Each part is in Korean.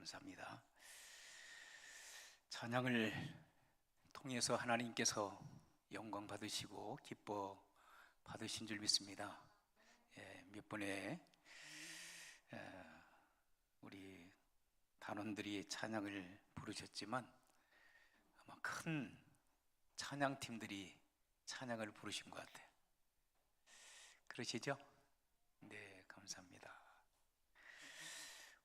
감사합니다. 찬양을 통해서 하나님께서 영광 받으시고 기뻐 받으신 줄 믿습니다. 몇 번의 우리 단원들이 찬양을 부르셨지만 아마 큰 찬양팀들이 찬양을 부르신 것 같아요. 그러시죠? 네, 감사합니다.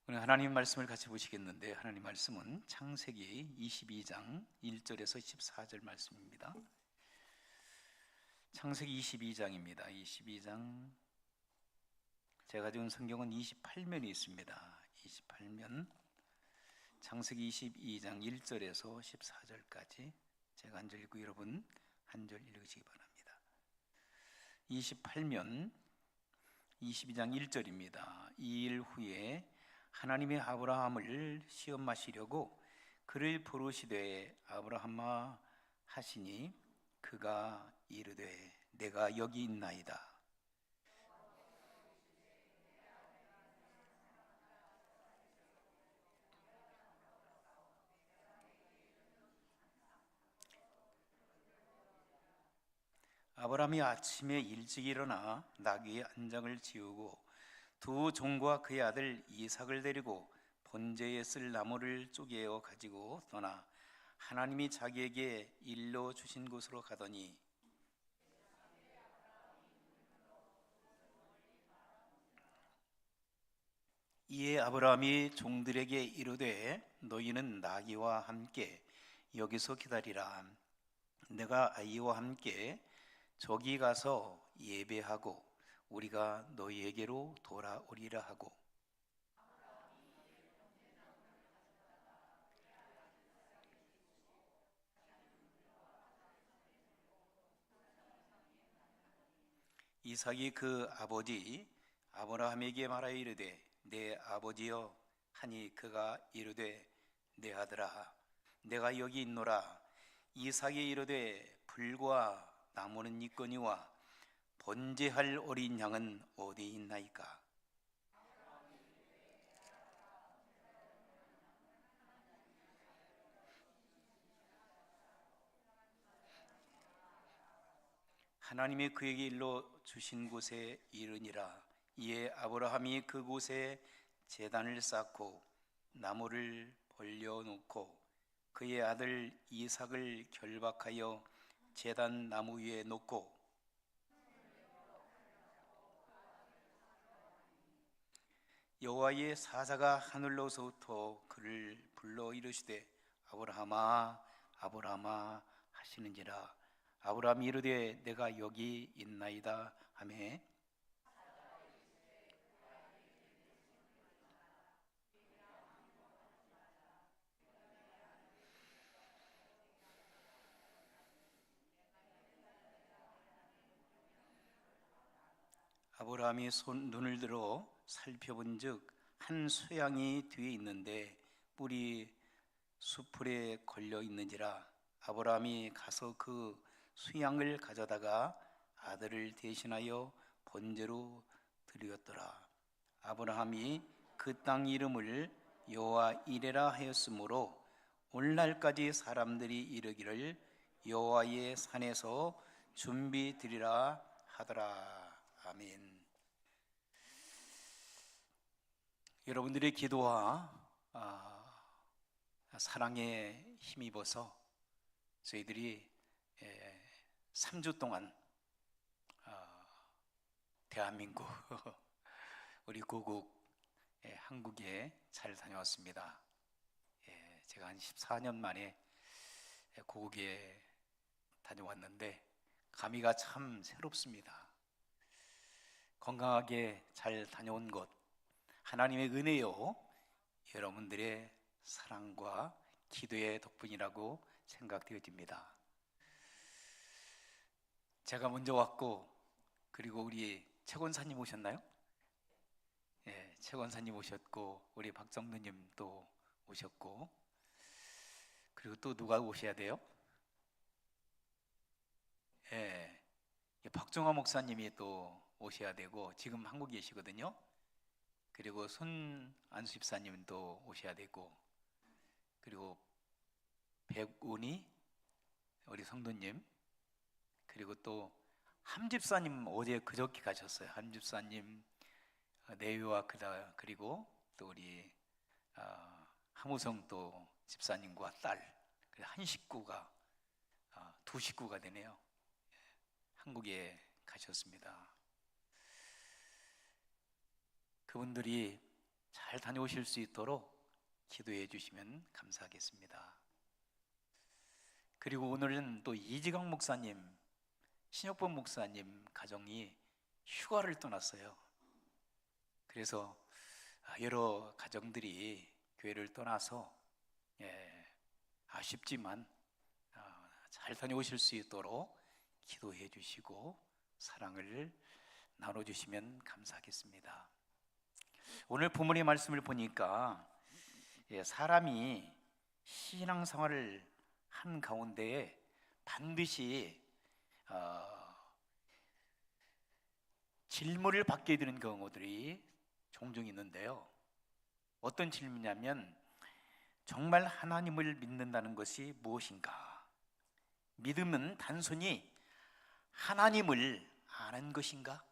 오늘 하나님 말씀을 같이 보시겠는데, 하나님 말씀은 창세기 22장 1절에서 14절 말씀입니다. 창세기 22장입니다. 22장, 제가 가진 성경은 28면이 있습니다. 28면, 창세기 22장 1절에서 14절까지 제가 한 절 읽고 여러분 한 절 읽으시기 바랍니다. 28면 22장 1절입니다. 이 일 후에 하나님의 아브라함을 시험하시려고 그를 부르시되 아브라함아 하시니 그가 이르되 내가 여기 있나이다. 아브라함이 아침에 일찍 일어나 나귀의 안장을 지우고 두 종과 그의 아들 이삭을 데리고 번제에 쓸 나무를 쪼개어 가지고 떠나 하나님이 자기에게 일러 주신 곳으로 가더니 이에 아브라함이 종들에게 이르되 너희는 나귀와 함께 여기서 기다리라. 내가 아이와 함께 저기 가서 예배하고 우리가 너희에게로 돌아오리라 하고, 이삭이 그 아버지 아브라함에게 말하여 이르되 내 아버지여 하니 그가 이르되 내 아들아 내가 여기 있노라. 이삭이 이르되 불과 나무는 있거니와 번제할 어린 양은 어디 있나이까? 하나님이 그에게 일러 주신 곳에 이르니라. 이에 아브라함이 그곳에 제단을 쌓고 나무를 벌려놓고 그의 아들 이삭을 결박하여 제단 나무 위에 놓고 여호와의 사자가 하늘로서부터 그를 불러 이르시되 아브라함아 아브라함아 하시는지라. 아브라함이 이르되 내가 여기 있나이다 하매 아브라함이 눈을 들어 살펴본즉 한 수양이 뒤에 있는데 뿔이 수풀에 걸려 있는지라. 아브라함이 가서 그 수양을 가져다가 아들을 대신하여 번제로 드렸더라. 아브라함이 그 땅 이름을 여호와 이레라 하였으므로 오늘날까지 사람들이 이르기를 여호와의 산에서 준비 드리라 하더라. 아멘. 여러분들의 기도와 사랑에 힘입어서 저희들이 3주 동안 대한민국 우리 고국 한국에 잘 다녀왔습니다. 제가 한 14년 만에 고국에 다녀왔는데 감회가 참 새롭습니다. 건강하게 잘 다녀온 것 하나님의 은혜요 여러분들의 사랑과 기도의 덕분이라고 생각되어집니다. 제가 먼저 왔고 그리고 우리 최 권사님 오셨나요? 최 권사님 오셨고 우리 박정누님 또 오셨고 그리고 또 누가 오셔야 돼요? 박종화 목사님이 또 오셔야 되고 지금 한국에 계시거든요. 그리고 손안수 집사님도 오셔야 되고, 그리고 백운이 우리 성도님, 그리고 또 함집사님 어제 그저께 가셨어요. 함집사님, 내외와 그리고 또 우리 하무성 또 집사님과 딸, 한 식구가 두 식구가 되네요. 한국에 가셨습니다. 그분들이 잘 다녀오실 수 있도록 기도해 주시면 감사하겠습니다. 그리고 오늘은 또 이지강 목사님, 신혁범 목사님 가정이 휴가를 떠났어요. 그래서 여러 가정들이 교회를 떠나서 아쉽지만 잘 다녀오실 수 있도록 기도해 주시고 사랑을 나눠주시면 감사하겠습니다. 오늘 본문의 말씀을 보니까 사람이 신앙생활을 한 가운데에 반드시 질문을 받게 되는 경우들이 종종 있는데요. 어떤 질문이냐면, 정말 하나님을 믿는다는 것이 무엇인가? 믿음은 단순히 하나님을 아는 것인가?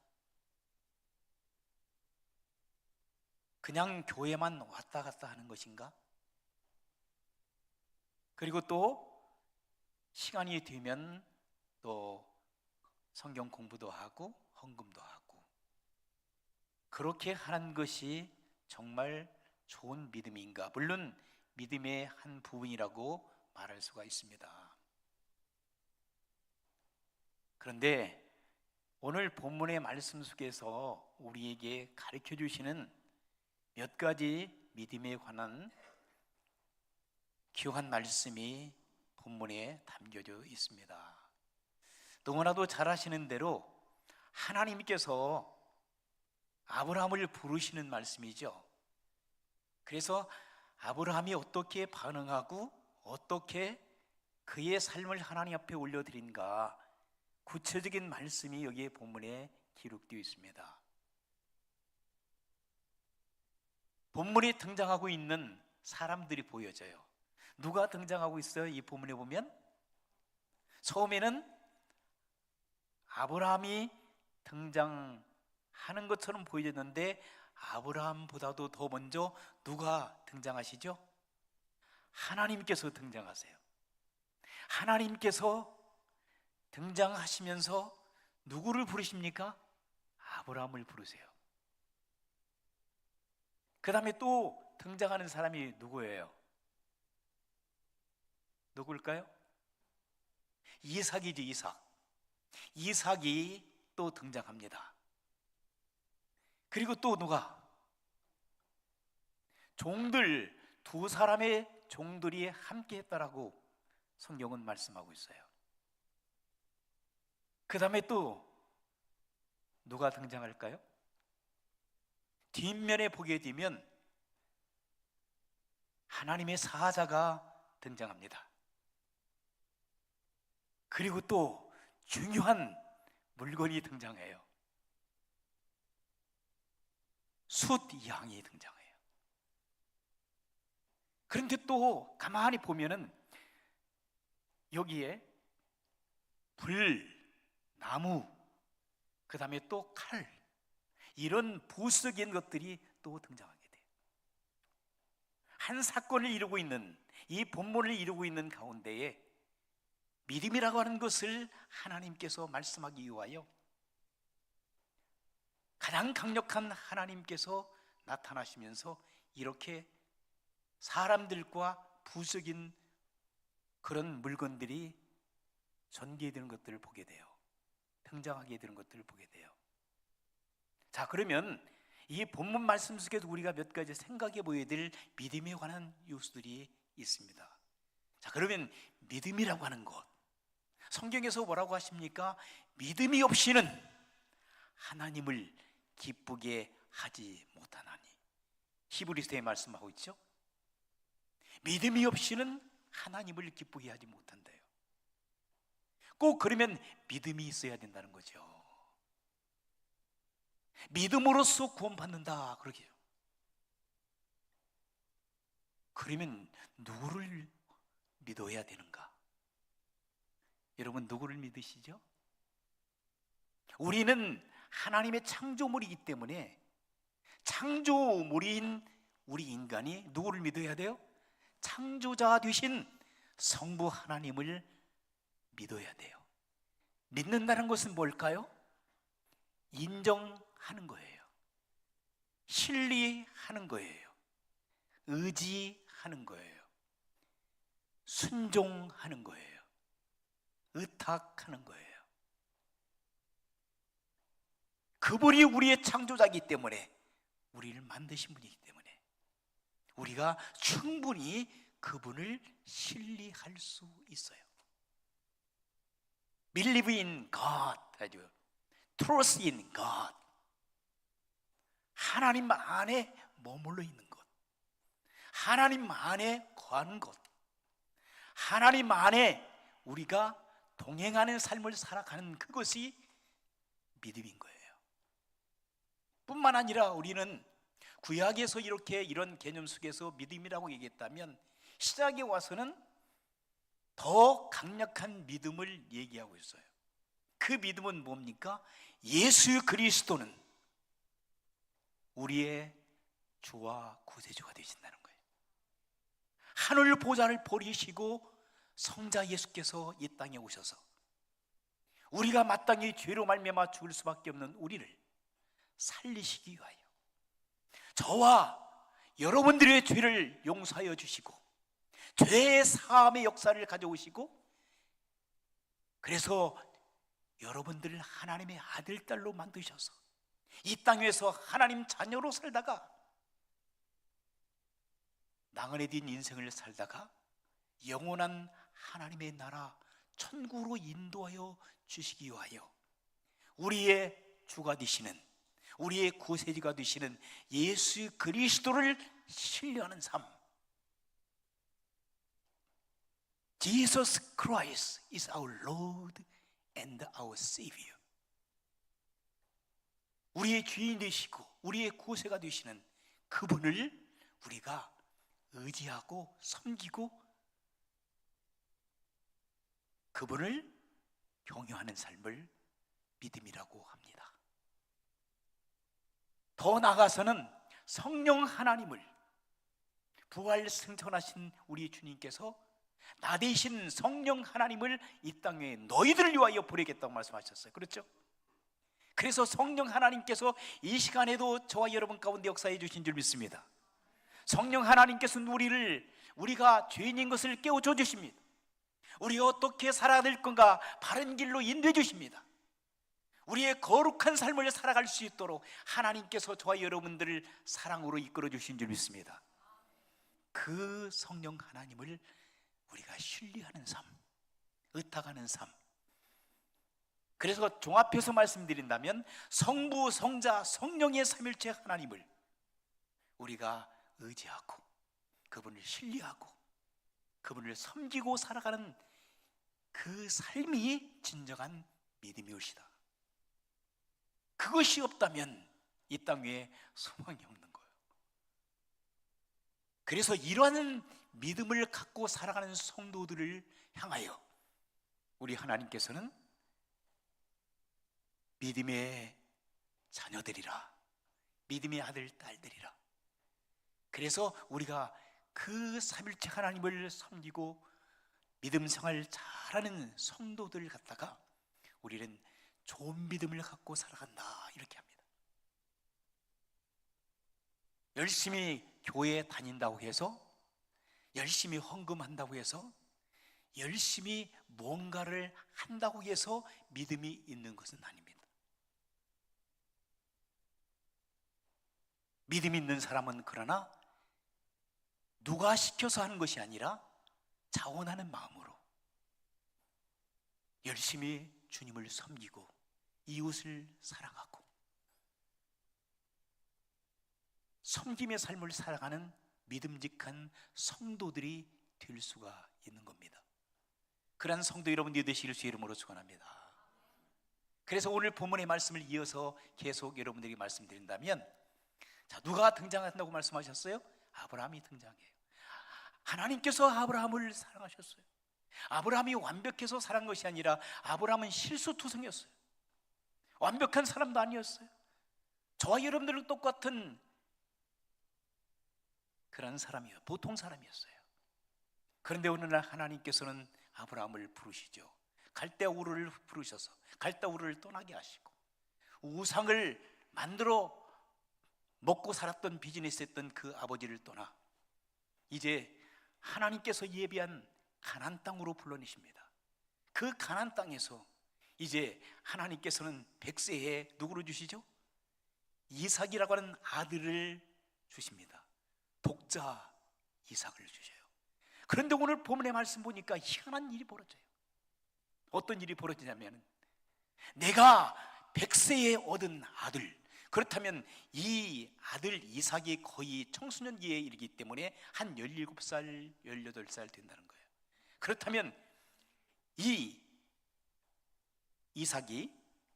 그냥 교회만 왔다 갔다 하는 것인가? 그리고 또 시간이 되면 또 성경 공부도 하고 헌금도 하고, 그렇게 하는 것이 정말 좋은 믿음인가? 물론 믿음의 한 부분이라고 말할 수가 있습니다. 그런데 오늘 본문의 말씀 속에서 우리에게 가르쳐 주시는 몇 가지 믿음에 관한 귀한 말씀이 본문에 담겨져 있습니다. 너무나도 잘 아시는 대로 하나님께서 아브라함을 부르시는 말씀이죠. 그래서 아브라함이 어떻게 반응하고 어떻게 그의 삶을 하나님 앞에 올려드린가, 구체적인 말씀이 여기에 본문에 기록되어 있습니다. 본문에 등장하고 있는 사람들이 보여져요. 누가 등장하고 있어요? 이 본문에 보면 처음에는 아브라함이 등장하는 것처럼 보여졌는데, 아브라함보다도 더 먼저 누가 등장하시죠? 하나님께서 등장하세요. 하나님께서 등장하시면서 누구를 부르십니까? 아브라함을 부르세요. 그 다음에 또 등장하는 사람이 누구예요? 누굴까요? 이삭이죠. 이삭이 또 등장합니다. 그리고 또 누가? 종들, 두 사람의 종들이 함께 했다라고 성경은 말씀하고 있어요. 그 다음에 또 누가 등장할까요? 뒷면에 보게 되면 하나님의 사자가 등장합니다. 그리고 또 중요한 물건이 등장해요. 숫양이 등장해요. 그런데 또 가만히 보면은 여기에 불, 나무, 그 다음에 또 칼, 이런 부수적인 것들이 또 등장하게 돼요. 한 사건을 이루고 있는, 이 본문을 이루고 있는 가운데에 믿음이라고 하는 것을 하나님께서 말씀하기 위하여 가장 강력한 하나님께서 나타나시면서 이렇게 사람들과 부수적인 그런 물건들이 전개되는 것들을 보게 돼요. 등장하게 되는 것들을 보게 돼요. 자, 그러면 이 본문 말씀 속에도 우리가 몇 가지 생각해 보아야 될 믿음에 관한 요소들이 있습니다. 자, 그러면 믿음이라고 하는 것, 성경에서 뭐라고 하십니까? 믿음이 없이는 하나님을 기쁘게 하지 못하나니. 히브리서에 말씀하고 있죠. 믿음이 없이는 하나님을 기쁘게 하지 못한대요. 꼭 그러면 믿음이 있어야 된다는 거죠. 믿음으로써 구원받는다, 그러게요. 그러면 누구를 믿어야 되는가? 여러분, 누구를 믿으시죠? 우리는 하나님의 창조물이기 때문에 창조물인 우리 인간이 누구를 믿어야 돼요? 창조자 되신 성부 하나님을 믿어야 돼요. 믿는다는 것은 뭘까요? 인정하는 거예요. 신뢰하는 거예요. 의지하는 거예요. 순종하는 거예요. 의탁하는 거예요. 그분이 우리의 창조자이기 때문에, 우리를 만드신 분이기 때문에 우리가 충분히 그분을 신뢰할 수 있어요. Believe in God, Trust in God. 하나님 안에 머물러 있는 것, 하나님 안에 거하는 것, 하나님 안에 우리가 동행하는 삶을 살아가는 그것이 믿음인 거예요. 뿐만 아니라 우리는 구약에서 이렇게 이런 개념 속에서 믿음이라고 얘기했다면, 시작에 와서는 더 강력한 믿음을 얘기하고 있어요. 그 믿음은 뭡니까? 예수 그리스도는 우리의 주와 구세주가 되신다는 거예요. 하늘 보좌를 버리시고 성자 예수께서 이 땅에 오셔서 우리가 마땅히 죄로 말미암아 죽을 수밖에 없는 우리를 살리시기 위하여 저와 여러분들의 죄를 용서하여 주시고 죄의 사함의 역사를 가져오시고, 그래서 여러분들을 하나님의 아들, 딸로 만드셔서 이 땅에서 하나님 자녀로 살다가 나그네 된 인생을 살다가 영원한 하나님의 나라 천국으로 인도하여 주시기 위하여 우리의 주가 되시는, 우리의 구세주가 되시는 예수 그리스도를 신뢰하는 삶, Jesus Christ is our Lord and our Savior. 우리의 주인 되시고 우리의 구세가 되시는 그분을 우리가 의지하고 섬기고 그분을 경외하는 삶을 믿음이라고 합니다. 더 나아가서는 성령 하나님을, 부활 승천하신 우리 주님께서 나 대신 성령 하나님을 이 땅에 너희들을 위하여 보내겠다고 말씀하셨어요. 그렇죠? 그래서 성령 하나님께서 이 시간에도 저와 여러분 가운데 역사해 주신 줄 믿습니다. 성령 하나님께서는 우리가 죄인인 것을 깨우쳐 주십니다. 우리가 어떻게 살아야 될 건가 바른 길로 인도해 주십니다. 우리의 거룩한 삶을 살아갈 수 있도록 하나님께서 저와 여러분들을 사랑으로 이끌어 주신 줄 믿습니다. 그 성령 하나님을 우리가 신뢰하는 삶, 의탁하는 삶. 그래서 종합해서 말씀드린다면 성부, 성자, 성령의 삼일체 하나님을 우리가 의지하고 그분을 신뢰하고 그분을 섬기고 살아가는 그 삶이 진정한 믿음이오시다. 그것이 없다면 이 땅 위에 소망이 없는 거예요. 그래서 이러한 믿음을 갖고 살아가는 성도들을 향하여 우리 하나님께서는 믿음의 자녀들이라, 믿음의 아들, 딸들이라. 그래서 우리가 그 삼일체 하나님을 섬기고 믿음 생활 잘하는 성도들을 갖다가 우리는 좋은 믿음을 갖고 살아간다, 이렇게 합니다. 열심히 교회에 다닌다고 해서, 열심히 헌금한다고 해서, 열심히 뭔가를 한다고 해서 믿음이 있는 것은 아닙니다. 믿음 있는 사람은 그러나 누가 시켜서 하는 것이 아니라 자원하는 마음으로 열심히 주님을 섬기고 이웃을 사랑하고 섬김의 삶을 살아가는 믿음직한 성도들이 될 수가 있는 겁니다. 그러한 성도 여러분들이 되시길 주의 이름으로 축원합니다. 그래서 오늘 본문의 말씀을 이어서 계속 여러분들에게 말씀드린다면, 자, 누가 등장한다고 말씀하셨어요? 아브라함이 등장해요. 하나님께서 아브라함을 사랑하셨어요. 아브라함이 완벽해서 사랑한 것이 아니라 아브라함은 실수투성이었어요. 완벽한 사람도 아니었어요. 저와 여러분들은 똑같은 그런 사람이에요. 보통 사람이었어요. 그런데 어느 날 하나님께서는 아브라함을 부르시죠. 갈대아 우르를 부르셔서 갈대아 우르를 떠나게 하시고, 우상을 만들어 먹고 살았던 비즈니스 했던 그 아버지를 떠나 이제 하나님께서 예비한 가나안 땅으로 불러내십니다. 그 가나안 땅에서 이제 하나님께서는 100세에 누구를 주시죠? 이삭이라고 하는 아들을 주십니다. 독자 이삭을 주셔요. 그런데 오늘 본문의 말씀 보니까 희한한 일이 벌어져요. 어떤 일이 벌어지냐면, 내가 100세에 얻은 아들, 그렇다면 이 아들 이삭이 거의 청소년기에 이르기 때문에 한 17살, 18살 된다는 거예요. 그렇다면 이 이삭이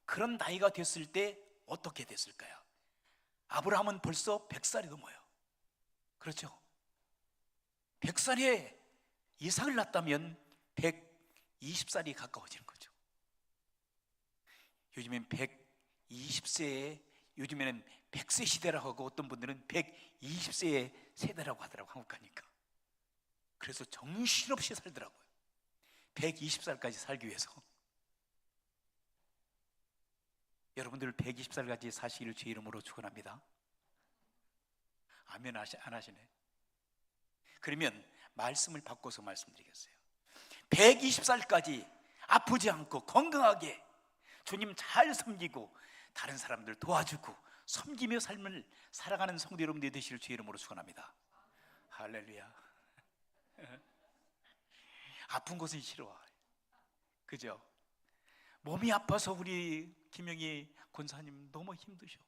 그런 나이가 됐을 때 어떻게 됐을까요? 아브라함은 벌써 100살이 넘어요. 그렇죠? 100살에 이삭을 낳았다면 120살이 가까워지는 거죠. 요즘엔 120세에, 요즘에는 100세 시대라고 하고 어떤 분들은 120세의 세대라고 하더라고, 한국 가니까. 그래서 정신없이 살더라고요. 120살까지 살기 위해서. 여러분들 120살까지 사시기를 주의 이름으로 축원합니다. 아멘 안 하시네. 그러면 말씀을 바꿔서 말씀드리겠어요. 120살까지 아프지 않고 건강하게 주님 잘 섬기고 다른 사람들 도와주고 섬기며 삶을 살아가는 성도 여러분들이 되시길 주의 이름으로 축원합니다. 할렐루야. 아픈 것은 싫어. 그죠? 몸이 아파서 우리 김영희 권사님 너무 힘드셔.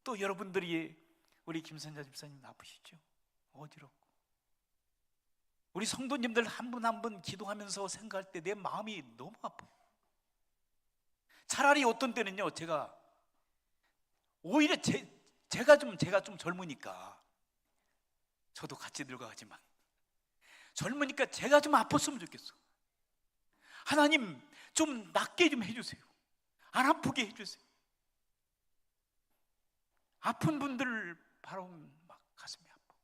또 여러분들이 우리 김선자 집사님 아프시죠? 어지럽고. 우리 성도님들 한 분 한 분 기도하면서 생각할 때 내 마음이 너무 아파요. 차라리 어떤 때는요, 제가 오히려 제가 좀 젊으니까, 저도 같이 늙어가지만 젊으니까 제가 좀 아팠으면 좋겠어. 하나님 좀 낫게 좀 해주세요. 안 아프게 해주세요. 아픈 분들 바라보면 막 가슴이 아파.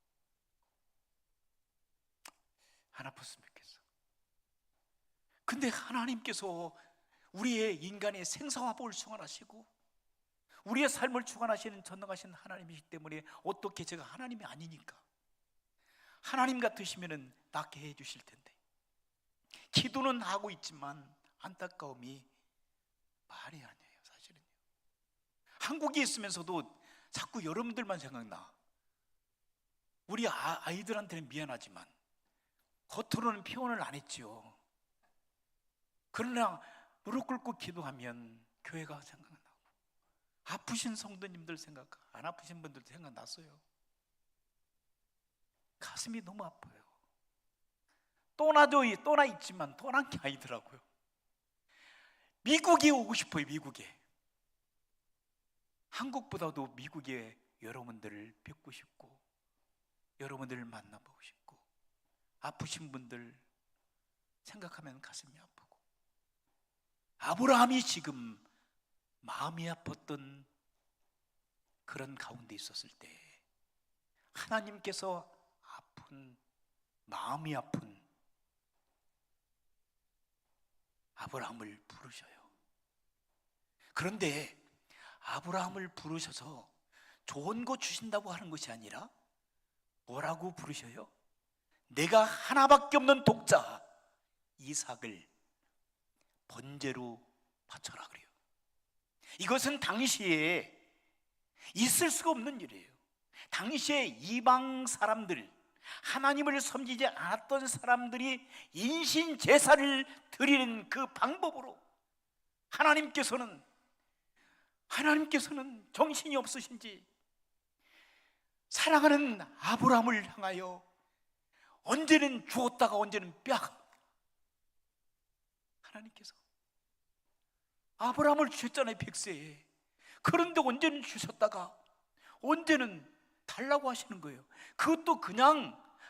안 아팠으면 좋겠어. 근데 하나님께서 우리의 인간의 생사화복을 주관하시고 우리의 삶을 주관하시는 전능하신 하나님이시기 때문에 어떻게 제가 하나님이 아니니까, 하나님 같으시면 낫게 해주실 텐데, 기도는 하고 있지만 안타까움이 말이 아니에요. 사실은요. 한국에 있으면서도 자꾸 여러분들만 생각나. 우리 아이들한테는 미안하지만 겉으로는 표현을 안 했지요. 그러나 무릎 꿇고 기도하면 교회가 생각나고, 아프신 성도님들 생각, 안 아프신 분들 생각났어요. 가슴이 너무 아파요. 떠나 있지만 떠난 게 아니더라고요. 미국에 오고 싶어요. 미국에. 한국보다도 미국에 여러분들을 뵙고 싶고 여러분들을 만나보고 싶고, 아프신 분들 생각하면 가슴이 아프고, 아브라함이 지금 마음이 아팠던 그런 가운데 있었을 때 하나님께서 마음이 아픈 아브라함을 부르셔요. 그런데 아브라함을 부르셔서 좋은 거 주신다고 하는 것이 아니라 뭐라고 부르셔요? 내가 하나밖에 없는 독자 이삭을 번제로 바쳐라 그래요. 이것은 당시에 있을 수가 없는 일이에요. 당시에 이방 사람들, 하나님을 섬기지 않았던 사람들이 인신 제사를 드리는 그 방법으로 하나님께서는 정신이 없으신지 사랑하는 아브라함을 향하여 언제는 주었다가 언제는 뼈가, 하나님께서 아브라함을 주셨잖아요. 100세에. 그런데 언제는 주셨다가 언제는 달라고 하시는 거예요. 그것도 그냥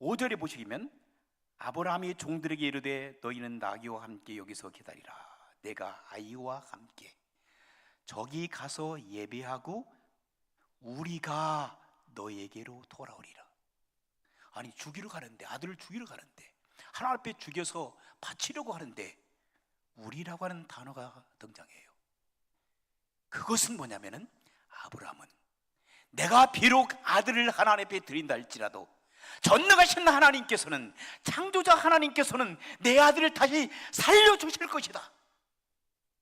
5절에 보시면 아브라함이 종들에게 이르되 너희는 나귀와 함께 여기서 기다리라. 내가 아이와 함께 저기 가서 예배하고 우리가 너에게로 돌아오리라. 아니, 죽이러 가는데, 아들을 죽이러 가는데, 하나님 앞에 죽여서 바치려고 하는데 우리라고 하는 단어가 등장해요. 그것은 뭐냐면은, 아브라함은 내가 비록 아들을 하나님 앞에 드린다 할지라도 전능하신 하나님께서는, 창조자 하나님께서는 내 아들을 다시 살려주실 것이다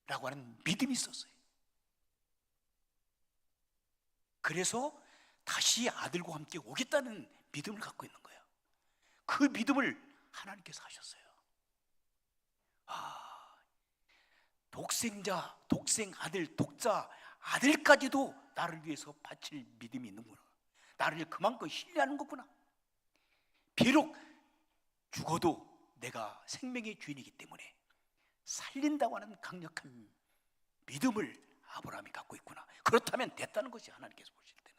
라고 하는 믿음이 있었어요. 그래서 다시 아들과 함께 오겠다는 믿음을 갖고 있는 거예요. 그 믿음을 하나님께서 하셨어요. 독생자, 독생 아들, 독자 아들까지도 나를 위해서 바칠 믿음이 있는구나. 나를 그만큼 신뢰하는 거구나. 비록 죽어도 내가 생명의 주인이기 때문에 살린다고 하는 강력한 믿음을 아브라함이 갖고 있구나. 그렇다면 됐다는 것이 하나님께서 보실 때는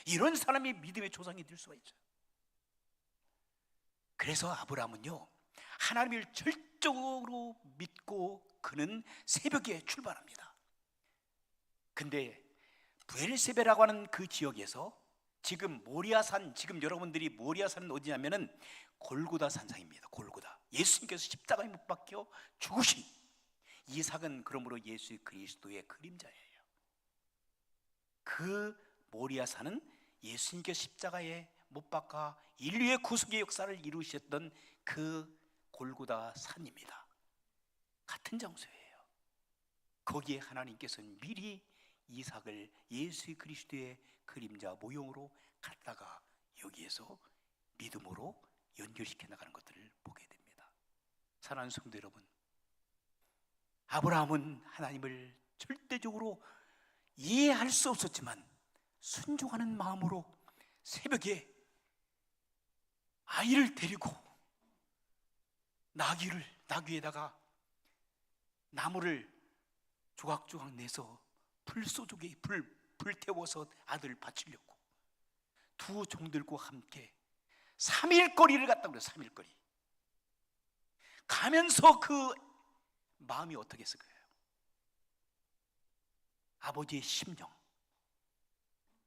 이런 사람이 믿음의 조상이 될 수가 있어요. 그래서 아브라함은요, 하나님을 절적으로 믿고 그는 새벽에 출발합니다. 근데 브엘세베라고 하는 그 지역에서 지금 모리아산, 지금 여러분들이 모리아산은 어디냐면은 골고다 산상입니다. 골고다. 예수님께서 십자가에 못 박혀 죽으신 이삭은 그러므로 예수 그리스도의 그림자예요. 그 모리아산은 예수님께서 십자가에 못 박아 인류의 구속의 역사를 이루셨던 그 골고다 산입니다. 같은 장소예요. 거기에 하나님께서는 미리 이삭을 예수 그리스도의 그림자 모형으로 갖다가 여기에서 믿음으로 연결시켜 나가는 것들을 보게 됩니다. 사랑하는 성도 여러분, 아브라함은 하나님을 절대적으로 이해할 수 없었지만 순종하는 마음으로 새벽에 아이를 데리고 나귀에다가 나무를 조각조각 내서 불소족에 불태워서 아들을 바치려고 두 종들과 함께 3일 거리를 갔다고 그래요. 3일 거리 가면서 그 마음이 어떻게 했을 거예요? 아버지의 심정,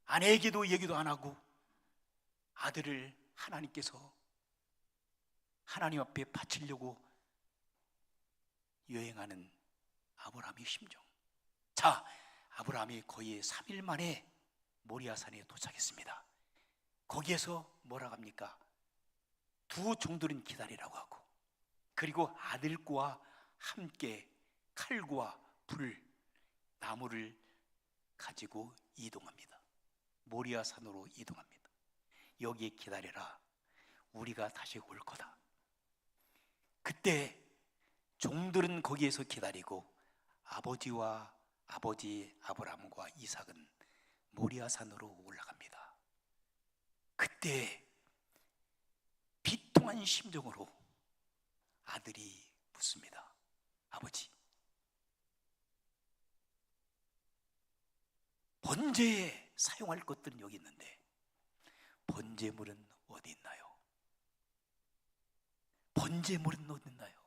아내에게도 얘기도 안 하고 아들을 하나님께서 하나님 앞에 바치려고 여행하는 아브라함의 심정. 자, 아브라함이 거의 3일 만에 모리아산에 도착했습니다. 거기에서 뭐라고 합니까? 두 종들은 기다리라고 하고, 그리고 아들과 함께 칼과 불, 나무를 가지고 이동합니다. 모리아산으로 이동합니다. 여기에 기다려라. 우리가 다시 올 거다. 그때 종들은 거기에서 기다리고 아버지 아브라함과 이삭은 모리아산으로 올라갑니다. 그때 비통한 심정으로 아들이 묻습니다. 아버지, 번제에 사용할 것들은 여기 있는데 번제물은 어디 있나요? 번제물은 어디 있나요?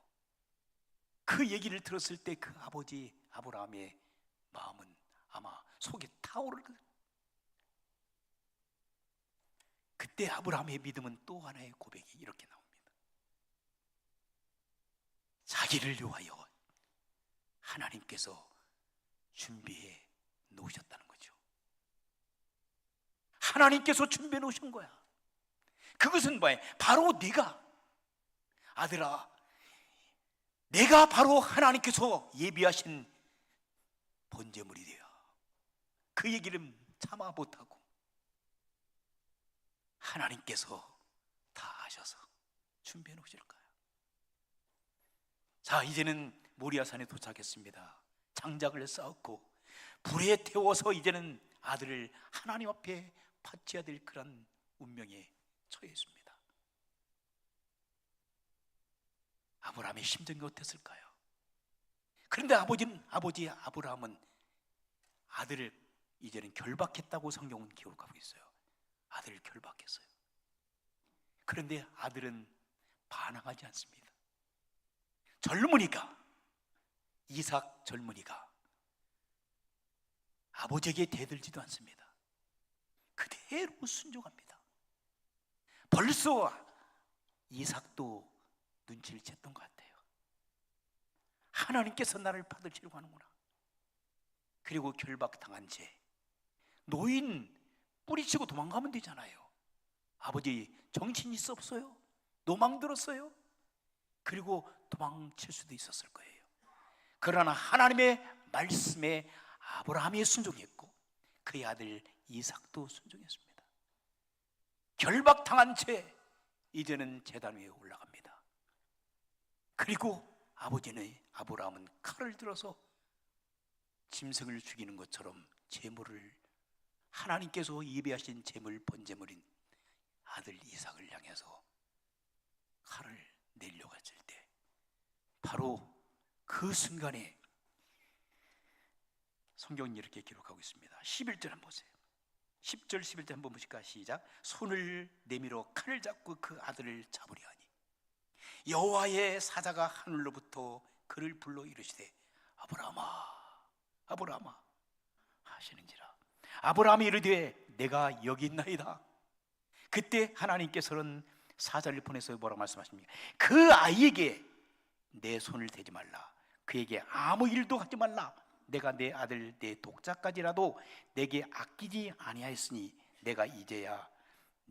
그 얘기를 들었을 때 그 아버지 아브라함의 마음은 아마 속이 타오를 거예요. 그때 아브라함의 믿음은 또 하나의 고백이 이렇게 나옵니다. 자기를 위하여 하나님께서 준비해 놓으셨다는 거죠. 하나님께서 준비해 놓으신 거야. 그것은 뭐야? 바로 네가, 아들아, 내가 바로 하나님께서 예비하신 번제물이 되어. 그 얘기를 참아 못하고 하나님께서 다 하셔서 준비해 놓으실 거예요. 자, 이제는 모리아산에 도착했습니다. 장작을 쌓았고 불에 태워서 이제는 아들을 하나님 앞에 바쳐야 될 그런 운명에 처했습니다. 아브라함의 심정이 어땠을까요? 그런데 아버지 아브라함은 아들을 이제는 결박했다고 성경은 기록하고 있어요. 아들을 결박했어요. 그런데 아들은 반항하지 않습니다. 젊은이가, 이삭 젊은이가 아버지에게 대들지도 않습니다. 그대로 순종합니다. 벌써 이삭도 눈치를 챘던 것 같아요. 하나님께서 나를 받으시려고 하는구나. 그리고 결박당한 채 노인 뿌리치고 도망가면 되잖아요. 아버지 정신 있어 없어요? 노망 들었어요? 그리고 도망칠 수도 있었을 거예요. 그러나 하나님의 말씀에 아브라함이 순종했고 그의 아들 이삭도 순종했습니다. 결박당한 채 이제는 제단 위에 올라갑니다. 그리고 아브라함은 칼을 들어서 짐승을 죽이는 것처럼 제물을, 하나님께서 예배하신 제물 번제물인 아들 이삭을 향해서 칼을 내려갔을 때 바로 그 순간에 성경이 이렇게 기록하고 있습니다. 11절 한번 보세요. 10절 11절 한번 보실까? 시작. 손을 내밀어 칼을 잡고 그 아들을 잡으려 하니 여호와의 사자가 하늘로부터 그를 불러 이르시되 아브라함아 아브라함아 하시는지라. 아브라함이 이르되 내가 여기 있나이다. 그때 하나님께서는 사자를 보내서 뭐라고 말씀하십니까? 그 아이에게 내 손을 대지 말라. 그에게 아무 일도 하지 말라. 내가 내 아들 내 독자까지라도 내게 아끼지 아니하였으니 내가 이제야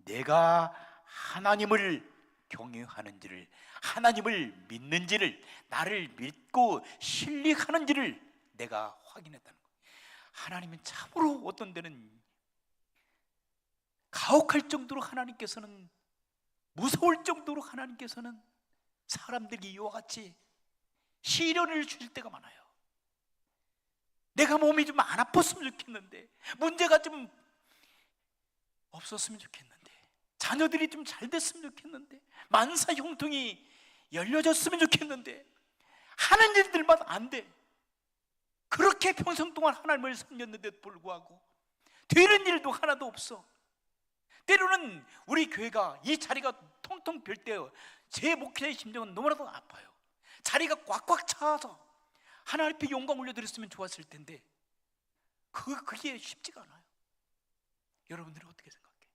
내가 하나님을 경외하는지를, 하나님을 믿는지를, 나를 믿고 신뢰하는지를 내가 확인했다는 거예요. 하나님은 참으로 어떤 데는 가혹할 정도로, 하나님께서는 무서울 정도로 하나님께서는 사람들이 이와 같이 시련을 주실 때가 많아요. 내가 몸이 좀 안 아팠으면 좋겠는데, 문제가 좀 없었으면 좋겠는데, 자녀들이 좀 잘 됐으면 좋겠는데, 만사 형통이 열려졌으면 좋겠는데 하는 일들만 안 돼. 그렇게 평생 동안 하나님을 섬겼는데도 불구하고 되는 일도 하나도 없어. 때로는 우리 교회가 이 자리가 통통 빌 때 제 목회자의 심정은 너무나도 아파요. 자리가 꽉꽉 차서 하나님 앞에 영광 올려드렸으면 좋았을 텐데 그게 쉽지가 않아요. 여러분들은 어떻게 생각해요?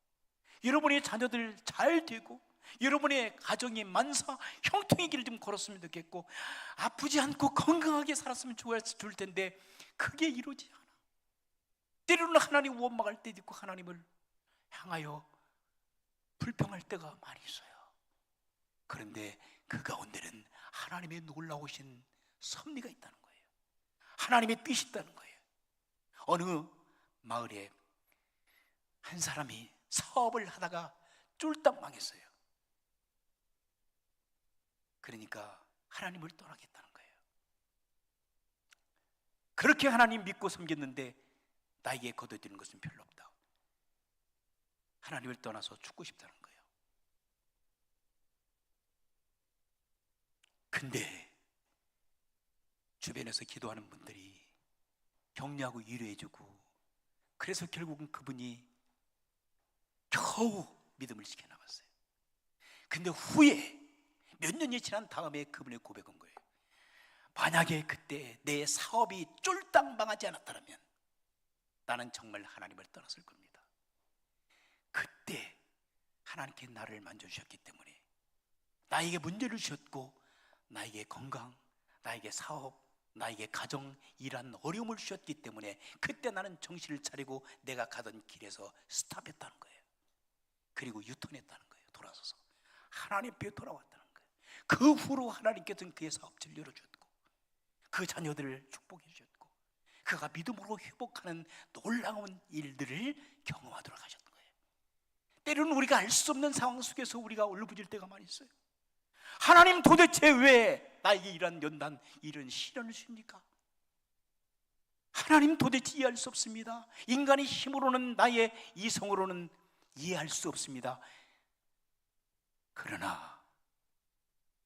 여러분의 자녀들 잘 되고 여러분의 가정이 만사 형통의 길을 좀 걸었으면 좋겠고 아프지 않고 건강하게 살았으면 좋을 텐데 그게 이루어지지 않아. 때로는 하나님 원망할 때도 있고 하나님을 향하여 불평할 때가 많이 있어요. 그런데 그 가운데는 하나님의 놀라우신 섭리가 있다는 거예요. 하나님의 뜻이 있다는 거예요. 어느 마을에 한 사람이 사업을 하다가 쫄딱 망했어요. 그러니까 하나님을 떠나겠다는 거예요. 그렇게 하나님 믿고 섬겼는데 나에게 거둬들이는 것은 별로 없다. 하나님을 떠나서 죽고 싶다는 거예요. 근데 주변에서 기도하는 분들이 격려하고 위로해주고 그래서 결국은 그분이 겨우 믿음을 지켜나갔어요. 근데 후에 몇 년이 지난 다음에 그분의 고백은 거예요. 만약에 그때 내 사업이 쫄딱 망하지 않았다면 나는 정말 하나님을 떠났을 겁니다. 그때 하나님께 나를 만져주셨기 때문에 나에게 문제를 주셨고 나에게 건강, 나에게 사업, 나에게 가정, 일한 어려움을 주셨기 때문에 그때 나는 정신을 차리고 내가 가던 길에서 스탑했다는 거예요. 그리고 유턴했다는 거예요. 돌아서서 하나님 앞에 돌아왔다는 거예요. 그 후로 하나님께서는 그의 사업체를 열어주셨고 그 자녀들을 축복해 주셨고 그가 믿음으로 회복하는 놀라운 일들을 경험하도록 하셨던 거예요. 때로는 우리가 알 수 없는 상황 속에서 우리가 울부짖을 때가 많이 있어요. 하나님 도대체 왜 나에게 이런 연단, 이런 시련을 주십니까? 하나님 도대체 이해할 수 없습니다. 인간의 힘으로는, 나의 이성으로는 이해할 수 없습니다. 그러나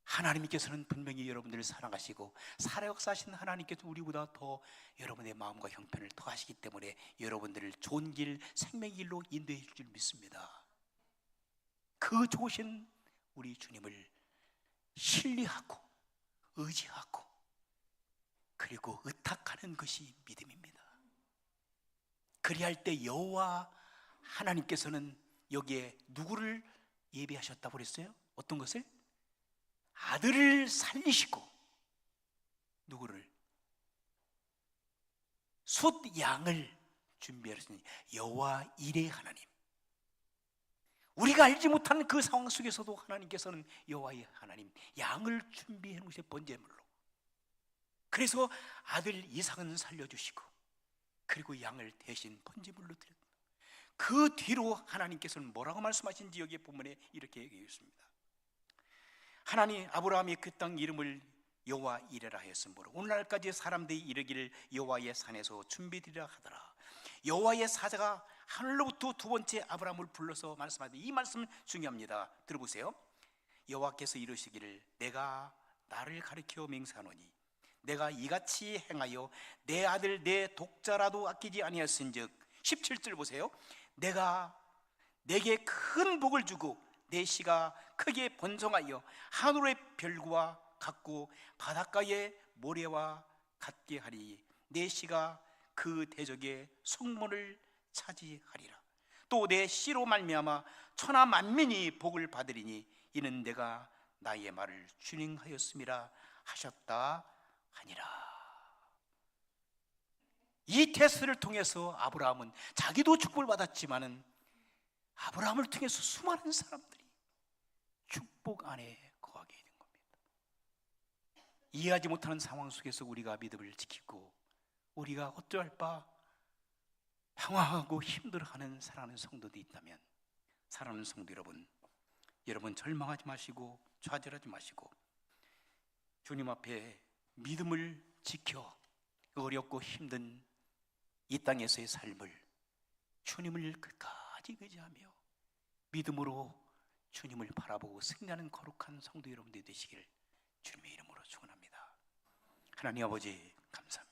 하나님께서는 분명히 여러분들을 사랑하시고 살아역사하신 하나님께서 우리보다 더 여러분의 마음과 형편을 더 하시기 때문에 여러분들을 좋은 길, 생명의 길로 인도해 줄 줄 믿습니다. 그 좋으신 우리 주님을 신뢰하고 의지하고 그리고 의탁하는 것이 믿음입니다. 그리할 때 여호와 하나님께서는 여기에 누구를 예비하셨다고 그랬어요? 어떤 것을? 아들을 살리시고 누구를? 숫 양을 준비하셨으니 여호와 이레 하나님. 우리가 알지 못하는 그 상황 속에서도 하나님께서는 여호와의 하나님 양을 준비해 놓으신 번제물로. 그래서 아들 이삭은 살려주시고 그리고 양을 대신 번제물로 드렸다. 그 뒤로 하나님께서는 뭐라고 말씀하신지 여기 본문에 이렇게 얘기했습니다. 하나님 아브라함이 그 땅 이름을 여호와 이레라 하였으므로 오늘날까지 사람들이 이르기를 여호와의 산에서 준비되리라 하더라. 여호와의 사자가 하늘로부터 두 번째 아브라함을 불러서 말씀하되, 이 말씀은 중요합니다. 들어보세요. 여호와께서 이르시기를 내가 나를 가리켜 맹세하노니 내가 이같이 행하여 내 아들 내 독자라도 아끼지 아니하였은즉 17절 보세요. 내가 내게 큰 복을 주고 내 씨가 크게 번성하여 하늘의 별과 같고 바닷가의 모래와 같게 하리. 내 씨가 그 대적의 성문을 차지하리라. 또 내 씨로 말미암아 천하 만민이 복을 받으리니 이는 내가 나의 말을 준행하였음이라 하셨다 하니라. 이 테스트를 통해서 아브라함은 자기도 축복을 받았지만은 아브라함을 통해서 수많은 사람들이 축복 안에 거하게 된 겁니다. 이해하지 못하는 상황 속에서 우리가 믿음을 지키고 우리가 어찌할 바 방황하고 힘들어하는 사랑하는 성도들이 있다면, 사랑하는 성도 여러분 절망하지 마시고 좌절하지 마시고 주님 앞에 믿음을 지켜 어렵고 힘든 이 땅에서의 삶을 주님을 끝까지 의지하며 믿음으로 주님을 바라보고 승리하는 거룩한 성도 여러분들이 되시기를 주님의 이름으로 축원합니다. 하나님 아버지 감사합니다.